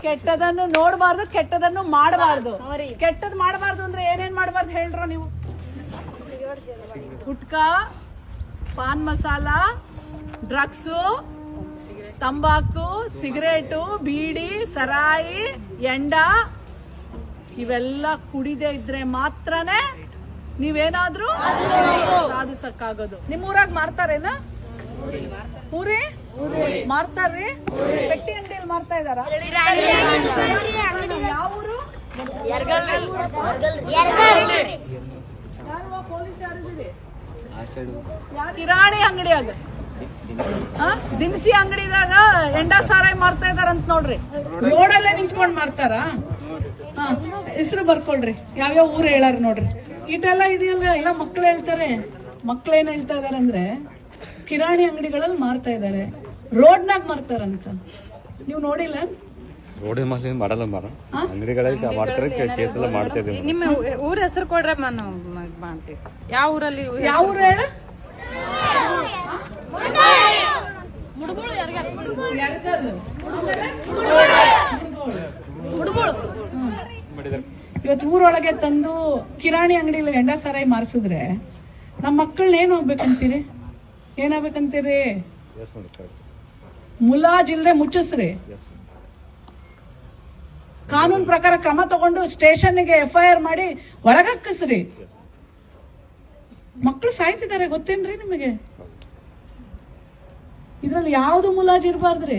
ಕೆಟ್ಟದನ್ನು ನೋಡಬಾರ್ದು, ಕೆಟ್ಟದನ್ನು ಮಾಡಬಾರ್ದು. ಕೆಟ್ಟದ್ ಮಾಡಬಾರ್ದು ಅಂದ್ರೆ ಏನೇನ್ ಮಾಡಬಾರ್ದು ಹೇಳ್ರೋ ನೀವು? ಗುಟ್ಕಾ, ಪಾನ್ ಮಸಾಲ, ಡ್ರಗ್ಸು, ತಂಬಾಕು, ಸಿಗರೇಟು, ಬೀಡಿ, ಸರಾಯಿ, ಎಂಡ ಇವೆಲ್ಲ ಕುಡಿದೇ ಇದ್ರೆ ಮಾತ್ರನೇ ನೀವೇನಾದ್ರೂ ಸಾಧಿಸಕ್ಕಾಗೋದು. ನಿಮ್ಮೂರಾಗ ಮಾರ್ತಾರೇನ? ಊರಿ ಮಾರ್ತಾರ್ರಿ? ಪೆಟ್ಟಿ ಅಂಗಡಿಯಲ್ಲಿ ಮಾರ್ತಾ ಇದಾರ? ಯಾವ ಊರು? ಪೊಲೀಸ್ ಯಾರಿದ್ದೀರಿ? ಕಿರಾಣಿ ಅಂಗಡಿಯಾಗ, ದಿನಸಿ ಅಂಗಡಿದಾಗ ಎಂಡ ಸಾರಾಯಿ ಮಾರ್ತಾ ಇದಾರಂತ ನೋಡ್ರಿ. ರೋಡಲ್ಲೇ ನಿಂತ್ಕೊಂಡ್ ಮಾರ್ತಾರ? ಹೆಸರು ಬರ್ಕೊಳ್ರಿ, ಯಾವ್ಯಾವ ಊರು ಹೇಳಾರ ನೋಡ್ರಿ. ಇಟೆಲ್ಲ ಇದೆಯಲ್ಲ, ಎಲ್ಲ ಮಕ್ಳು ಹೇಳ್ತಾರೆ. ಮಕ್ಳು ಏನ್ ಹೇಳ್ತಾ ಇದಾರಂದ್ರೆ ಕಿರಾಣಿ ಅಂಗಡಿಗಳಲ್ಲಿ ಮಾರ್ತಾ ಇದಾರೆ, ರೋಡ್ನಾಗ ಮಾರ್ತಾರಂತ. ನೀವು ನೋಡಿಲ್ಲ? ರೋಡ್ ಮಾಡಲ್ಲ ಮಾರ, ಅಂಗಡಿಗಳಲ್ಲಿ ಮಾಡ್ತಾರೆ, ಕೇಸ್ ಎಲ್ಲ ಮಾಡ್ತಾ ಇದ್ದೀವಿ. ನಿಮ್ಮ ಊರ ಹೆಸರು ಕೊಡ್ರೆ ನಾವು ಮಾಡ್ತೀವಿ. ಯಾವ ಊರಲ್ಲಿ? ಯಾವ ಊರು ಹೇಳ? ಇವತ್ತು ಊರೊಳಗೆ ತಂದು ಕಿರಾಣಿ ಅಂಗಡಿಯಲ್ಲಿ ಎಂಡ ಸಾರಾಯಿ ಮಾರ್ಸಿದ್ರೆ ನಮ್ಮ ಮಕ್ಕಳನ್ನ ಏನ್ ಹೋಗ್ಬೇಕಂತೀರಿ? ಏನಾಗ್ಬೇಕಂತೀರಿ? ಮುಲಾಜಿಲ್ದೆ ಮುಚ್ಚಿಸ್ರಿ. ಕಾನೂನು ಪ್ರಕಾರ ಕ್ರಮ ತಗೊಂಡು ಸ್ಟೇಷನ್ಗೆ FIR ಮಾಡಿ ಒಳಗಕ್ಕಿಸ್ರಿ. ಮಕ್ಕಳು ಸಾಯ್ತಿದ್ದಾರೆ, ಗೊತ್ತೇನ್ರಿ ನಿಮಗೆ? ಇದ್ರಲ್ಲಿ ಯಾವ್ದು ಮುಲಾಜ್ ಇರಬಾರ್ದ್ರಿ.